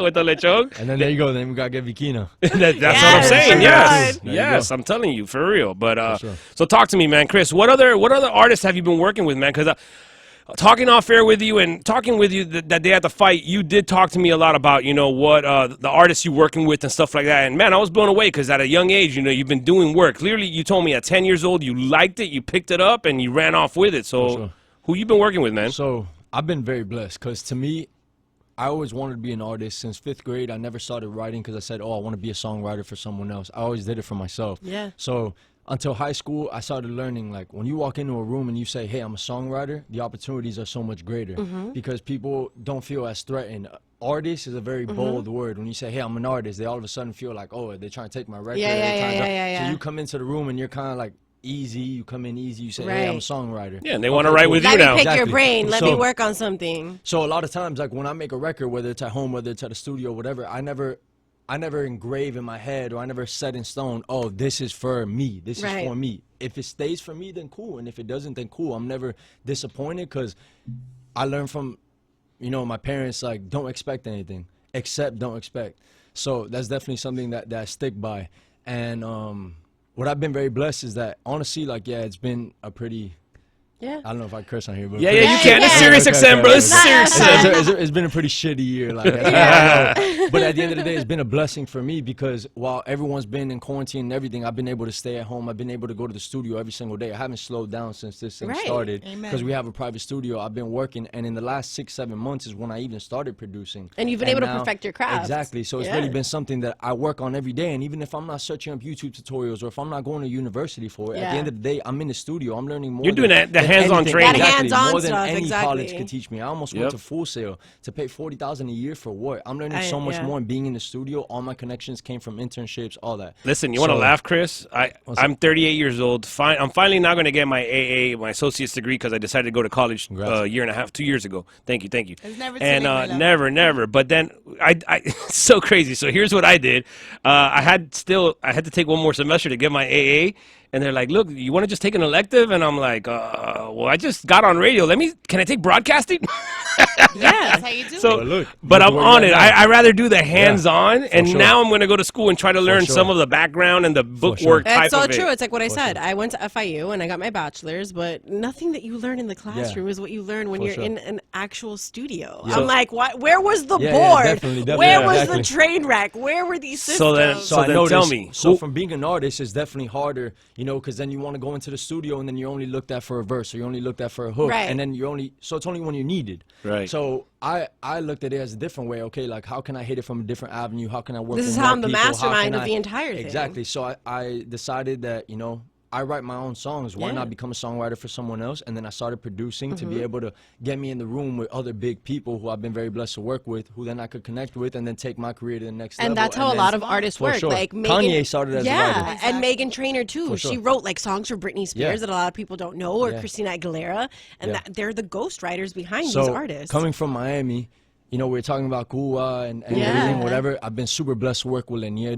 Speaker 1: with the lechon.
Speaker 3: And then there you go. Then we got to get Vikina.
Speaker 1: That's what I'm
Speaker 2: Yes,
Speaker 1: saying.
Speaker 2: oh
Speaker 1: Yes,
Speaker 2: God.
Speaker 3: There you
Speaker 1: yes,
Speaker 3: go.
Speaker 1: I'm telling you for real. But
Speaker 3: For sure.
Speaker 1: so talk to me, man, Chris. What other artists have you been working with, man? Because talking off air with you and talking with you that day at the fight, you did talk to me a lot about what the artists you're working with and stuff like that. And man, I was blown away because at a young age, you've been doing work. Clearly, you told me at 10 years old you liked it, you picked it up, and you ran off with it. So,
Speaker 3: sure.
Speaker 1: who you been working with, man?
Speaker 3: So I've been very blessed because to me, I always wanted to be an artist. Since 5th grade, I never started writing because I said, oh, I want to be a songwriter for someone else. I always did it for myself.
Speaker 2: Yeah.
Speaker 3: So until high school, I started learning, like, when you walk into a room and you say, hey, I'm a songwriter, the opportunities are so much greater because people don't feel as threatened. Artist is a very bold word. When you say, hey, I'm an artist, they all of a sudden feel like, oh, they're trying to take my record.
Speaker 2: Yeah,
Speaker 3: they're
Speaker 2: yeah,
Speaker 3: trying
Speaker 2: yeah,
Speaker 3: to-
Speaker 2: yeah, yeah.
Speaker 3: So you come into the room and you're kind of like, easy. You come in easy. You say, hey, I'm a
Speaker 2: Right.
Speaker 3: songwriter.
Speaker 1: Yeah, and they want to write with you
Speaker 2: Let me
Speaker 1: now.
Speaker 2: pick your
Speaker 3: Exactly.
Speaker 2: brain. Let me
Speaker 3: So-
Speaker 2: work on something.
Speaker 3: So a lot of times, like when I make a record, whether it's at home, whether it's at a studio, whatever, I never engrave in my head, or I never set in stone, oh, this is for me. This is
Speaker 2: Right.
Speaker 3: for me. If it stays for me, then cool. And if it doesn't, then cool. I'm never disappointed because I learned from, my parents, like, don't expect anything. Accept, don't expect. So that's definitely something that I stick by. And what I've been very blessed is that, honestly, like, yeah, it's been a pretty...
Speaker 2: Yeah.
Speaker 3: I don't know if I curse on here, but
Speaker 1: Yeah,
Speaker 3: pretty-
Speaker 1: you can. It's
Speaker 2: yeah.
Speaker 1: Sirius XM, bro. This is
Speaker 3: okay.
Speaker 1: Sirius XM.
Speaker 3: It's been a pretty shitty year. Like, but at the end of the day, it's been a blessing for me because while everyone's been in quarantine and everything, I've been able to stay at home. I've been able to go to the studio every single day. I haven't slowed down since this thing
Speaker 2: Right.
Speaker 3: started
Speaker 5: Amen.
Speaker 3: because we have a private studio. I've been working, and in the last 6-7 months is when I even started producing.
Speaker 2: And you've been able to perfect your craft.
Speaker 3: Exactly. So it's
Speaker 2: Yeah.
Speaker 3: really been something that I work on every day. And even if I'm not searching up YouTube tutorials or if I'm not going to university for it, at
Speaker 2: Yeah.
Speaker 3: the end of the day, I'm in the studio. I'm learning more.
Speaker 1: You're doing
Speaker 3: than-
Speaker 1: the
Speaker 3: than
Speaker 1: hands-on
Speaker 3: anything.
Speaker 1: training.
Speaker 2: That
Speaker 3: Exactly.
Speaker 2: hands-on
Speaker 3: More than
Speaker 2: stuff,
Speaker 3: any
Speaker 2: exactly.
Speaker 3: college could teach me. I almost went
Speaker 1: Yep.
Speaker 3: to Full Sail to pay $40,000 a year for what? I'm learning so much
Speaker 2: yeah.
Speaker 3: more in being in the studio. All my connections came from internships, all that.
Speaker 1: Listen, you want to
Speaker 3: So-
Speaker 1: laugh, Chris? I'm 38 years old. I'm finally now going to get my AA, my associate's degree, because I decided to go to college
Speaker 3: Congrats.
Speaker 1: a year and a half, 2 years ago. Thank you.
Speaker 5: It's never too
Speaker 1: And
Speaker 5: late, my love.
Speaker 1: never. But then it's so crazy. So here's what I did. I had to take one more semester to get my AA. And they're like, look, you want to just take an elective? And I'm like, well, I just got on radio. Can I take broadcasting?
Speaker 5: That's how you do
Speaker 1: So,
Speaker 5: it.
Speaker 3: look,
Speaker 1: but
Speaker 3: look
Speaker 1: I'm
Speaker 3: where
Speaker 1: on
Speaker 3: you're
Speaker 1: it.
Speaker 3: at now.
Speaker 1: I rather do the hands-on, and
Speaker 3: sure.
Speaker 1: now I'm going to go to school and try to learn
Speaker 3: sure.
Speaker 1: some of the background and the bookwork type
Speaker 2: That's so
Speaker 1: of it.
Speaker 2: true. It's like what I said. I went to FIU and I got my bachelor's, but nothing that you learn in the classroom is what you learn when you're
Speaker 3: sure.
Speaker 2: in an actual studio.
Speaker 3: Yeah.
Speaker 2: I'm like, what? Where was the
Speaker 3: Yeah,
Speaker 2: board?
Speaker 3: definitely,
Speaker 2: Where was
Speaker 3: exactly.
Speaker 2: the train wreck? Where were these systems?
Speaker 1: So then-
Speaker 3: So I
Speaker 1: then
Speaker 3: noticed,
Speaker 1: tell me,
Speaker 3: So
Speaker 1: who-
Speaker 3: from being an artist, it's definitely harder, because then you want to go into the studio and then you're only looked at for a verse or you're only looked at for a hook,
Speaker 2: Right.
Speaker 3: and then so it's only when you're needed.
Speaker 1: Right.
Speaker 3: So I looked at it as a different way. Okay, like how can I hit it from a different avenue? How can I work?
Speaker 2: This
Speaker 3: with
Speaker 2: is how
Speaker 3: more
Speaker 2: I'm the
Speaker 3: people? How
Speaker 2: mastermind
Speaker 3: can
Speaker 2: of the entire thing.
Speaker 3: Exactly. So I decided that I write my own songs. Why
Speaker 2: Yeah.
Speaker 3: not become a songwriter for someone else? And then I started producing to be
Speaker 2: Mm-hmm.
Speaker 3: able to get me in the room with other big people who I've been very blessed to work with, who then I could connect with, and then take my career to the next level.
Speaker 2: And that's how a
Speaker 3: then-
Speaker 2: lot of artists
Speaker 3: For
Speaker 2: work.
Speaker 3: sure.
Speaker 2: Like Megan,
Speaker 3: Kanye started as a writer.
Speaker 2: and Megan Trainor too.
Speaker 3: For sure.
Speaker 2: She wrote like songs for Britney Spears
Speaker 3: Yeah.
Speaker 2: that a lot of people don't know, or
Speaker 3: Yeah.
Speaker 2: Christina Aguilera, and
Speaker 3: Yeah.
Speaker 2: they're the ghostwriters behind
Speaker 3: So
Speaker 2: these artists.
Speaker 3: coming from Miami, we're talking about Cuba and
Speaker 2: Yeah.
Speaker 3: everything, whatever. I've been super blessed to work with Lenier.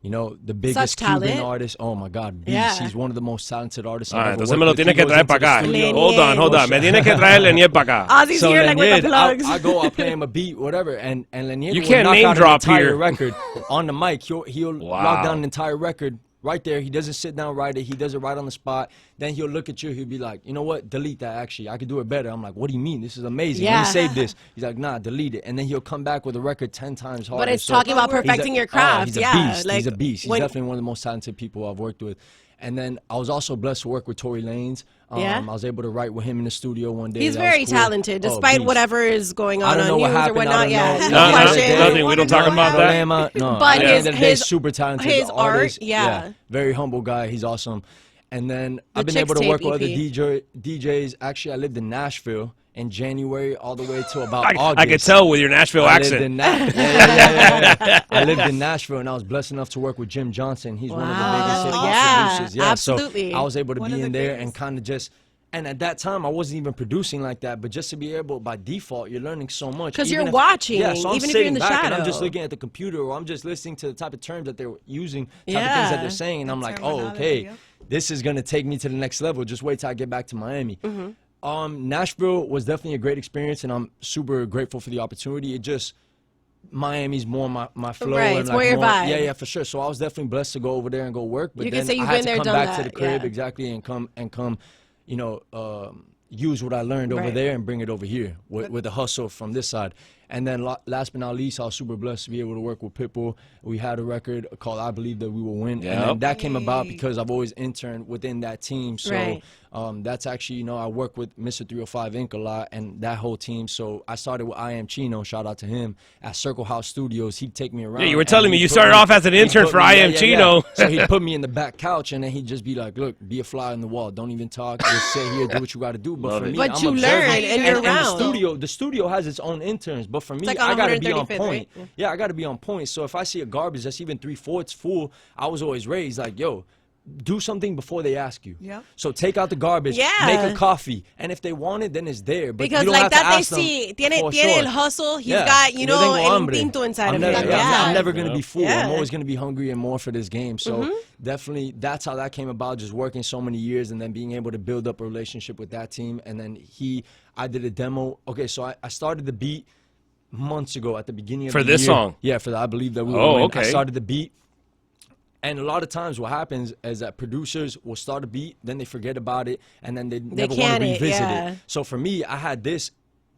Speaker 3: The biggest Cuban
Speaker 2: talent.
Speaker 3: artist. Oh my God, Beast.
Speaker 2: Yeah.
Speaker 3: He's one of the most talented artists
Speaker 1: All
Speaker 3: I've
Speaker 1: right,
Speaker 3: ever
Speaker 1: entonces me
Speaker 3: worked
Speaker 1: lo
Speaker 3: with.
Speaker 1: tiene
Speaker 3: He
Speaker 1: que
Speaker 3: goes
Speaker 1: traer
Speaker 3: into
Speaker 1: para
Speaker 3: the
Speaker 1: acá.
Speaker 3: studio.
Speaker 1: Hold on. Me tiene que traer Lenier para acá.
Speaker 2: Ozzy's
Speaker 3: So
Speaker 2: here like with the
Speaker 3: Lenier,
Speaker 2: plugs.
Speaker 3: I go, I play him a beat, whatever, and Lenier
Speaker 1: You
Speaker 3: will
Speaker 1: can't
Speaker 3: knock
Speaker 1: name
Speaker 3: out an
Speaker 1: drop
Speaker 3: entire
Speaker 1: here.
Speaker 3: record on the mic. He'll
Speaker 1: Wow.
Speaker 3: lock down an entire record right there. He doesn't sit down, write it. He does it right on the spot. Then he'll look at you. He'll be like, you know what? Delete that. Actually, I could do it better. I'm like, what do you mean? This is amazing. Let
Speaker 2: Yeah.
Speaker 3: me save this. He's like, nah, delete it. And then he'll come back with a record 10 times harder.
Speaker 2: But it's
Speaker 3: So
Speaker 2: talking about
Speaker 3: he's a-
Speaker 2: perfecting your craft.
Speaker 3: he's a
Speaker 2: Yeah,
Speaker 3: beast.
Speaker 2: like,
Speaker 3: He's a beast. He's
Speaker 2: when-
Speaker 3: definitely one of the most talented people I've worked with. And then I was also blessed to work with Tory Lanez.
Speaker 2: Yeah.
Speaker 3: I was able to write with him in the studio one day.
Speaker 2: He's
Speaker 3: That was
Speaker 2: very
Speaker 3: cool.
Speaker 2: talented,
Speaker 3: Oh,
Speaker 2: despite
Speaker 3: beast.
Speaker 2: whatever is going
Speaker 3: I
Speaker 2: on
Speaker 3: don't know
Speaker 2: on
Speaker 3: what
Speaker 2: news or
Speaker 3: happened.
Speaker 2: whatnot.
Speaker 3: I don't
Speaker 2: Yeah,
Speaker 3: know.
Speaker 2: no
Speaker 1: No,
Speaker 2: question.
Speaker 1: nothing. We don't talk about that.
Speaker 3: No,
Speaker 2: But
Speaker 3: at the end of the day,
Speaker 2: his-
Speaker 3: super talented
Speaker 2: his art,
Speaker 3: artist.
Speaker 2: yeah.
Speaker 3: Very humble guy. He's awesome. And then I've been
Speaker 2: Chicks
Speaker 3: able to work
Speaker 2: Tape
Speaker 3: with other
Speaker 2: EP.
Speaker 3: DJs. Actually, I lived in Nashville in January all the way to about
Speaker 1: I
Speaker 3: August.
Speaker 1: could tell with your Nashville
Speaker 3: I lived
Speaker 1: accent.
Speaker 3: in yeah. I lived in Nashville, and I was blessed enough to work with Jim Johnson. He's one of the
Speaker 2: Wow.
Speaker 3: biggest hip hop
Speaker 2: Yeah,
Speaker 3: producers. Yeah,
Speaker 2: absolutely.
Speaker 3: So I was able to
Speaker 5: One
Speaker 3: be
Speaker 5: of
Speaker 3: in
Speaker 5: the
Speaker 3: there
Speaker 5: greatest.
Speaker 3: and kind of just. And at that time, I wasn't even producing like that, but just to be able, by default, you're learning so much.
Speaker 2: 'Cause
Speaker 3: Even
Speaker 2: you're watching,
Speaker 3: Yeah, so I'm
Speaker 2: even if you're in
Speaker 3: sitting
Speaker 2: the
Speaker 3: back and I'm just
Speaker 2: shadow.
Speaker 3: looking at the computer, or I'm just listening to the type of terms that they're using, type of things
Speaker 2: Yeah.
Speaker 3: that they're saying, and I'm like, oh,
Speaker 5: terminology,
Speaker 3: okay,
Speaker 5: yep.
Speaker 3: this is gonna take me to the next level. Just wait till I get back to Miami.
Speaker 2: Mm-hmm.
Speaker 3: Nashville was definitely a great experience, and I'm super grateful for the opportunity. It just Miami's more my flow.
Speaker 2: Right,
Speaker 3: and
Speaker 2: it's
Speaker 3: like
Speaker 2: more your vibe.
Speaker 3: Yeah, for sure. So I was definitely blessed to go over there and go work. But
Speaker 2: You can
Speaker 3: then
Speaker 2: say you've
Speaker 3: I had
Speaker 2: been
Speaker 3: to
Speaker 2: there,
Speaker 3: come
Speaker 2: done
Speaker 3: back to
Speaker 2: that,
Speaker 3: the crib
Speaker 2: yeah.
Speaker 3: exactly and come, use what I learned over
Speaker 2: Right.
Speaker 3: there and bring it over here with the hustle from this side. And then last but not least, I was super blessed to be able to work with Pitbull. We had a record called "I Believe That We Will Win," and
Speaker 1: Yep.
Speaker 3: then that came about
Speaker 5: Hey.
Speaker 3: because I've always interned within that team. So.
Speaker 2: Right.
Speaker 3: That's actually, I work with Mr. 305 Inc. a lot and that whole team. So I started with I Am Chino, shout out to him, at Circle House Studios. He'd take me around.
Speaker 1: Yeah, you were
Speaker 3: and
Speaker 1: telling me
Speaker 3: he'd
Speaker 1: you
Speaker 3: put
Speaker 1: started off as an
Speaker 3: he'd
Speaker 1: intern
Speaker 3: put
Speaker 1: for
Speaker 3: me-
Speaker 1: I Am Chino.
Speaker 3: So he'd put me in the back couch and then he'd just be like, look, be a fly on the wall. Don't even talk. Just sit here, do what you got to do. But
Speaker 1: Love
Speaker 3: for
Speaker 1: it.
Speaker 3: me,
Speaker 2: But
Speaker 3: I'm
Speaker 2: you
Speaker 3: observing.
Speaker 2: learn and you're around.
Speaker 3: The studio has its own interns. But for me,
Speaker 2: like on
Speaker 3: I got to be on
Speaker 2: 135th,
Speaker 3: point.
Speaker 2: right?
Speaker 3: Yeah, I got to be on point. So if I see a garbage that's even 3/4 full, I was always raised like, yo, do something before they ask you.
Speaker 5: Yep.
Speaker 3: So take out the garbage,
Speaker 2: Yeah.
Speaker 3: make a coffee, and if they want it, then it's there. But
Speaker 2: Because
Speaker 3: you don't
Speaker 2: like
Speaker 3: have to
Speaker 2: that they
Speaker 3: ask them
Speaker 2: see, tiene
Speaker 3: for
Speaker 2: el
Speaker 3: sure.
Speaker 2: hustle, he's
Speaker 3: Yeah.
Speaker 2: got, you
Speaker 3: Yo
Speaker 2: know,
Speaker 3: tengo
Speaker 2: el
Speaker 3: hambre.
Speaker 2: instinto inside
Speaker 3: I'm
Speaker 2: of
Speaker 3: never,
Speaker 2: him.
Speaker 3: yeah,
Speaker 2: Yeah.
Speaker 3: I'm never going to be full.
Speaker 2: Yeah.
Speaker 3: I'm always going to be hungry and more for this game. So definitely that's how that came about, just working so many years and then being able to build up a relationship with that team. And then I did a demo. Okay, so I started the beat months ago at the beginning of
Speaker 1: For
Speaker 3: the
Speaker 1: this
Speaker 3: year.
Speaker 1: song?
Speaker 3: Yeah, for the I Believe That We Will
Speaker 1: Oh,
Speaker 3: Win.
Speaker 1: okay.
Speaker 3: I started the beat. And a lot of times what happens is that producers will start a beat, then they forget about it, and then they never want
Speaker 2: can
Speaker 3: to
Speaker 2: it,
Speaker 3: revisit
Speaker 2: yeah.
Speaker 3: it. So for me, I had this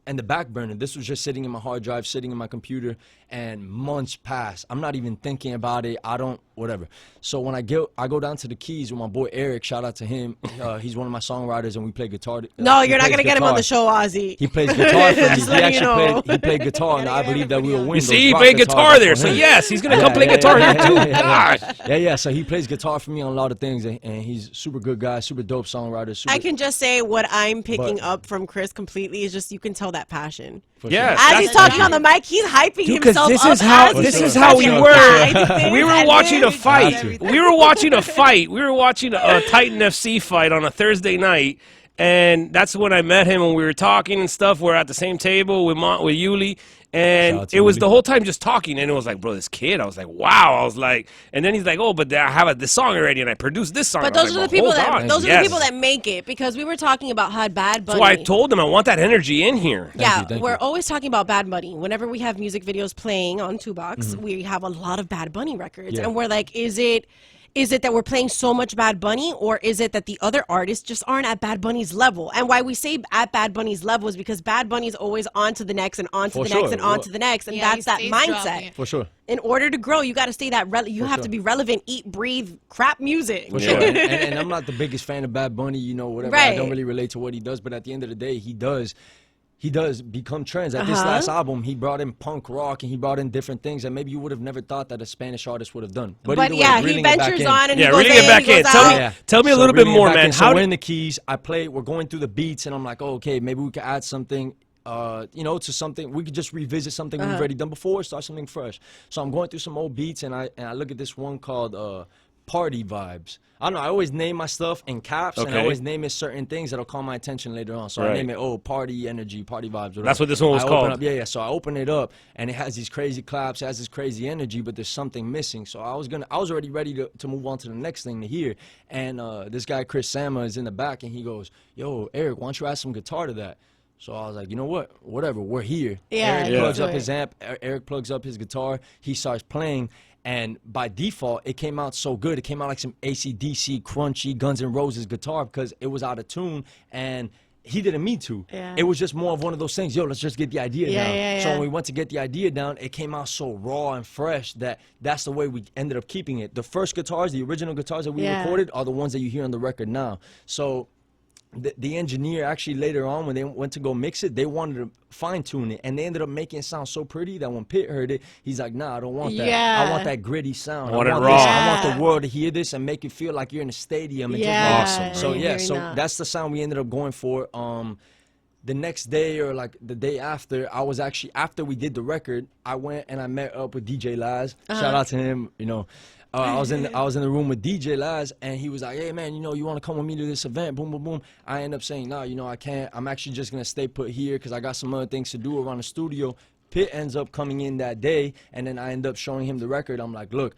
Speaker 3: and the back burner. This was just sitting in my hard drive, sitting in my computer, and months pass. I'm not even thinking about it. I don't, whatever. So when I go down to the keys with my boy Eric, shout out to him. He's one of my songwriters, and we play guitar.
Speaker 2: No,
Speaker 3: he
Speaker 2: you're not
Speaker 3: plays
Speaker 2: going to get him on
Speaker 3: guitar.
Speaker 2: the show, Ozzy.
Speaker 3: He plays guitar for me.
Speaker 2: Just
Speaker 3: He
Speaker 2: letting you
Speaker 3: actually
Speaker 2: know.
Speaker 3: played guitar, and I Believe That We Will Win.
Speaker 1: You
Speaker 3: Those
Speaker 1: see, he
Speaker 3: rock
Speaker 1: played
Speaker 3: guitars
Speaker 1: guitar
Speaker 3: are
Speaker 1: there,
Speaker 3: for
Speaker 1: so
Speaker 3: him.
Speaker 1: yes, he's gonna come play guitar here too. Gosh.
Speaker 3: Yeah. So he plays guitar for me on a lot of things, and he's super good guy, super dope songwriter. Super,
Speaker 2: I can just say what I'm picking
Speaker 3: But-
Speaker 2: up from Chris completely is just you can tell that passion.
Speaker 3: for
Speaker 1: Yeah.
Speaker 3: sure.
Speaker 2: As
Speaker 1: That's-
Speaker 2: he's talking on the mic, he's hyping
Speaker 1: Dude, 'cause
Speaker 2: himself
Speaker 1: this
Speaker 2: up.
Speaker 1: is how
Speaker 2: as
Speaker 1: this
Speaker 2: he's
Speaker 1: is how we
Speaker 2: touching
Speaker 1: work.
Speaker 2: things
Speaker 1: We were
Speaker 2: and
Speaker 1: watching a
Speaker 2: lyrics and
Speaker 1: fight.
Speaker 2: everything.
Speaker 1: We were watching a fight. We were watching a Titan FC fight on a Thursday night, and that's when I met him and we were talking and stuff. We're at the same table with Yuli,
Speaker 3: Shout
Speaker 1: and
Speaker 3: out to
Speaker 1: it was
Speaker 3: Yuli.
Speaker 1: the whole time just talking. And it was like, bro, this kid. I was like, wow. I was like, and then he's like, oh, but I have this song already, and I produced this song.
Speaker 2: But
Speaker 1: I was
Speaker 2: those are
Speaker 1: like,
Speaker 2: the people
Speaker 1: well, hold
Speaker 2: that
Speaker 1: on.
Speaker 2: those are
Speaker 1: Yes.
Speaker 2: the people that make it, because we were talking about how Bad Bunny.
Speaker 1: That's why I told him I want that energy in here.
Speaker 2: Yeah,
Speaker 3: thank
Speaker 2: we're
Speaker 3: you.
Speaker 2: always talking about Bad Bunny. Whenever we have music videos playing on Tubox,
Speaker 1: Mm-hmm.
Speaker 2: we have a lot of Bad Bunny records,
Speaker 3: Yeah.
Speaker 2: and we're like, is it that we're playing so much Bad Bunny, or is it that the other artists just aren't at Bad Bunny's level? And why we say at Bad Bunny's level is because Bad Bunny's always on to the next and on to
Speaker 3: For
Speaker 2: the
Speaker 3: sure.
Speaker 2: next and on to the next, and
Speaker 5: Yeah,
Speaker 2: that's
Speaker 5: he
Speaker 2: that
Speaker 5: stays
Speaker 2: mindset.
Speaker 5: dropping it.
Speaker 3: For sure.
Speaker 2: In order to grow, you got to stay that you have to be relevant, eat, breathe, crap music.
Speaker 3: For sure. And I'm not the biggest fan of Bad Bunny, you know, whatever. I don't
Speaker 2: Right.
Speaker 3: really relate to what he does, but at the end of the day, he does become trends. At this last album, he brought in punk rock and he brought in different things that maybe you would have never thought that a Spanish artist would have done.
Speaker 2: But
Speaker 3: either way,
Speaker 2: yeah, he
Speaker 3: reeling it back
Speaker 2: ventures
Speaker 3: in.
Speaker 2: on and
Speaker 1: Yeah,
Speaker 2: he goes
Speaker 1: reeling it
Speaker 2: in,
Speaker 1: back
Speaker 2: he
Speaker 1: in.
Speaker 2: goes
Speaker 1: Tell
Speaker 2: out.
Speaker 1: me- Tell me a
Speaker 3: So
Speaker 1: little bit
Speaker 3: reeling it
Speaker 1: more,
Speaker 3: back
Speaker 1: man.
Speaker 3: in. So
Speaker 1: How
Speaker 3: we're
Speaker 1: did
Speaker 3: in the keys. We're going through the beats, and I'm like, oh, okay, maybe we could add something, you know, to something. We could just revisit something we've already done before, start something fresh. So I'm going through some old beats, and I look at this one called Party Vibes. I don't know. I always name my stuff in caps, and I
Speaker 1: Okay.
Speaker 3: always name it certain things that'll call my attention later on. So I
Speaker 1: Right.
Speaker 3: name it, party energy, party vibes. Whatever.
Speaker 1: That's what this one was
Speaker 3: I open
Speaker 1: called.
Speaker 3: Up, yeah. So I open it up, and it has these crazy claps, it has this crazy energy, but there's something missing. So I was already ready to move on to the next thing to hear. And this guy Chris Sama is in the back, and he goes, "Yo, Eric, why don't you add some guitar to that?" So I was like, you know what? Whatever, we're here.
Speaker 2: Yeah,
Speaker 3: Eric
Speaker 2: yeah.
Speaker 3: plugs up
Speaker 2: Do
Speaker 3: his
Speaker 2: it.
Speaker 3: amp. Eric plugs up his guitar. He starts playing. And by default, it came out so good. It came out like some AC/DC, crunchy Guns N' Roses guitar because it was out of tune. And he didn't mean to.
Speaker 2: Yeah.
Speaker 3: It was just more of one of those things. Yo, let's just get the idea
Speaker 2: Yeah,
Speaker 3: down.
Speaker 2: yeah,
Speaker 3: So
Speaker 2: yeah.
Speaker 3: when we went to get the idea down, it came out so raw and fresh that's the way we ended up keeping it. The first guitars, the original guitars that we
Speaker 2: Yeah.
Speaker 3: recorded, are the ones that you hear on the record now. So the engineer actually later on, when they went to go mix it, they wanted to fine tune it, and they ended up making it sound so pretty that when Pitt heard it, he's like, "Nah, I don't want that.
Speaker 2: Yeah.
Speaker 3: I want that gritty sound.
Speaker 1: I want it
Speaker 3: this.
Speaker 1: raw."
Speaker 3: I want
Speaker 2: Yeah.
Speaker 3: the world to hear this and make it feel like you're in a stadium." And
Speaker 2: Yeah,
Speaker 3: just
Speaker 1: Awesome,
Speaker 3: So
Speaker 2: I'm
Speaker 3: yeah,
Speaker 2: hearing
Speaker 3: so
Speaker 2: that.
Speaker 3: that's the sound we ended up going for. The next day or like the day after, I was actually, after we did the record, I went and I met up with DJ Laz. Shout out to him, you know. I was in the room with DJ Laz, and he was like, "Hey man, you know, you want to come with me to this event?" Boom, boom, boom. I end up saying, "No, you know, I can't. I'm actually just gonna stay put here because I got some other things to do around the studio." Pitt ends up coming in that day, and then I end up showing him the record. I'm like, "Look,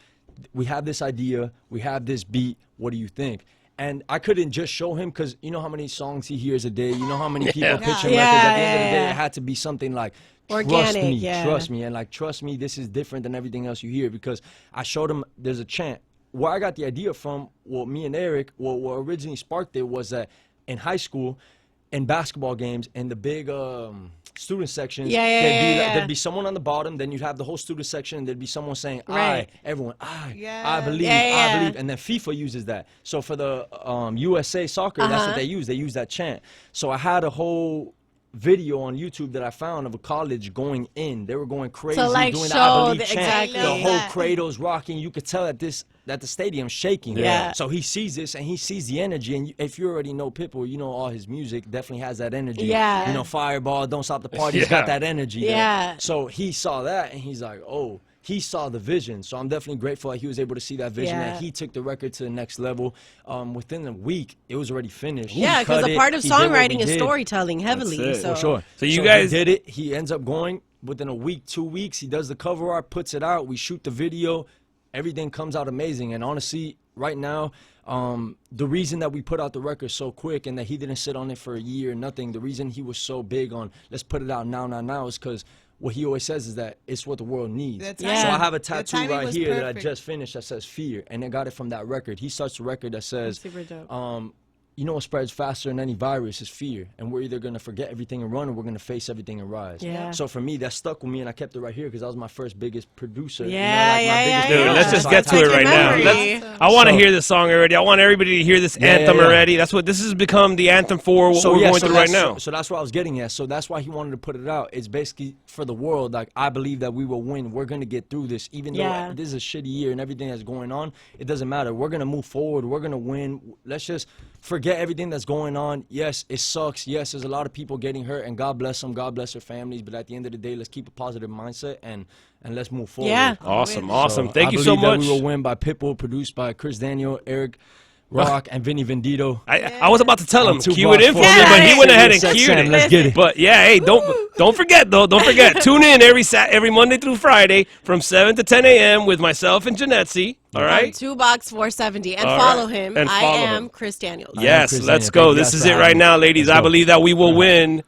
Speaker 3: we have this idea, we have this beat. What do you think?" And I couldn't just show him because you know how many songs he hears a day. You know how many people pitch him
Speaker 2: Yeah,
Speaker 3: records. At the end of the
Speaker 2: yeah,
Speaker 3: day,
Speaker 2: yeah.
Speaker 3: it had to be something like, trust
Speaker 2: Organic,
Speaker 3: me,
Speaker 2: yeah.
Speaker 3: trust me, and like trust me, this is different than everything else you hear. Because I showed him there's a chant. Where I got the idea from, what me and Eric, what originally sparked it was that in high school, in basketball games, in the big student sections,
Speaker 2: Yeah.
Speaker 3: there'd be someone on the bottom, then you'd have the whole student section, and there'd be someone saying,
Speaker 2: Right.
Speaker 3: everyone, I
Speaker 5: Yeah.
Speaker 3: believe,
Speaker 2: Yeah.
Speaker 3: I believe. And then FIFA uses that. So for the USA soccer, that's what they use. They use that chant. So I had a whole video on YouTube that I found of a college going in. They were going crazy
Speaker 2: like,
Speaker 3: doing the
Speaker 2: show
Speaker 3: I believe
Speaker 2: the-
Speaker 3: chant.
Speaker 2: exactly.
Speaker 3: The whole
Speaker 5: Yeah.
Speaker 3: cradle's rocking. You could tell that the stadium's shaking.
Speaker 2: Yeah.
Speaker 3: So he sees this and he sees the energy. And if you already know Pitbull, you know all his music definitely has that energy.
Speaker 2: Yeah.
Speaker 3: You know, Fireball, Don't Stop the Party. He's got that energy. there.
Speaker 2: Yeah.
Speaker 3: So he saw that and he's like, oh. he saw the vision. So I'm definitely grateful that he was able to see that vision,
Speaker 2: Yeah.
Speaker 3: that he took the record to the next level. Within a week, it was already finished.
Speaker 2: Yeah, because a part of
Speaker 3: He did what we
Speaker 2: songwriting is
Speaker 3: did.
Speaker 2: storytelling heavily.
Speaker 1: That's it.
Speaker 2: So
Speaker 3: For sure.
Speaker 1: So you guys-
Speaker 3: he did it. He ends up going within a week, 2 weeks. He does the cover art, puts it out. We shoot the video. Everything comes out amazing. And honestly, right now, the reason that we put out the record so quick and that he didn't sit on it for a year, nothing. The reason he was so big on let's put it out now is because what he always says is that it's what the world needs.
Speaker 5: The
Speaker 2: Yeah.
Speaker 3: So I have a
Speaker 5: the
Speaker 3: tattoo
Speaker 5: timing
Speaker 3: right
Speaker 5: was
Speaker 3: here that I
Speaker 5: perfect.
Speaker 3: just finished that says fear, and I got it from that record. He starts the record that says,
Speaker 2: Super dope.
Speaker 3: you know what spreads faster than any virus is fear, and we're either gonna forget everything and run, or we're gonna face everything and rise.
Speaker 2: Yeah.
Speaker 3: So for me, that stuck with me, and I kept it right here because that was my first biggest producer.
Speaker 2: Yeah,
Speaker 3: my
Speaker 2: yeah,
Speaker 3: biggest
Speaker 1: Dude,
Speaker 2: yeah.
Speaker 1: let's just
Speaker 3: So
Speaker 1: get
Speaker 3: I
Speaker 1: to it
Speaker 3: tagged
Speaker 1: right
Speaker 3: him
Speaker 1: now.
Speaker 3: in.
Speaker 2: Memory.
Speaker 1: I want to
Speaker 3: So-
Speaker 1: hear this song already. I want everybody to hear this anthem
Speaker 3: yeah.
Speaker 1: already. That's what this has become the anthem for what we're going through right now.
Speaker 3: So that's what I was getting at. So that's why he wanted to put it out. It's basically for the world. Like, I believe that we will win. We're gonna get through this, even
Speaker 2: Yeah.
Speaker 3: though this is a shitty year and everything that's going on. It doesn't matter. We're gonna move forward. We're gonna win. Let's just forget everything that's going on. Yes, it sucks. Yes, there's a lot of people getting hurt, and God bless them. God bless their families. But at the end of the day, let's keep a positive mindset and let's move forward.
Speaker 2: Yeah.
Speaker 1: Awesome,
Speaker 5: So,
Speaker 1: awesome. Thank
Speaker 3: I
Speaker 1: you so
Speaker 3: believe that
Speaker 1: much.
Speaker 3: We will win by Pitbull, produced by Chris Daniel, Eric Rock, and Vinny Vendito.
Speaker 1: I was about to tell him,
Speaker 3: On 2
Speaker 1: cue it in for
Speaker 3: Box
Speaker 1: me, but he
Speaker 3: Force.
Speaker 1: went ahead and
Speaker 3: Sirius
Speaker 1: cued
Speaker 3: XM,
Speaker 1: it.
Speaker 3: let's get it.
Speaker 1: But yeah, hey, don't forget though. Don't forget. Tune in every Monday through Friday from 7 to 10 a.m. with myself and Janetzi. All
Speaker 2: On
Speaker 1: right.
Speaker 2: 2Box 470 and
Speaker 1: All
Speaker 2: follow
Speaker 1: right.
Speaker 2: him.
Speaker 1: And
Speaker 2: I
Speaker 1: follow
Speaker 2: am
Speaker 1: him.
Speaker 2: Chris Daniels.
Speaker 1: Yes,
Speaker 3: Chris
Speaker 1: let's
Speaker 3: Daniel.
Speaker 1: go.
Speaker 3: Thank you
Speaker 1: This
Speaker 3: guys
Speaker 1: is
Speaker 3: for
Speaker 1: it
Speaker 3: having
Speaker 1: right
Speaker 3: me.
Speaker 1: now, ladies.
Speaker 3: Let's
Speaker 1: I
Speaker 3: go.
Speaker 1: believe that we will win.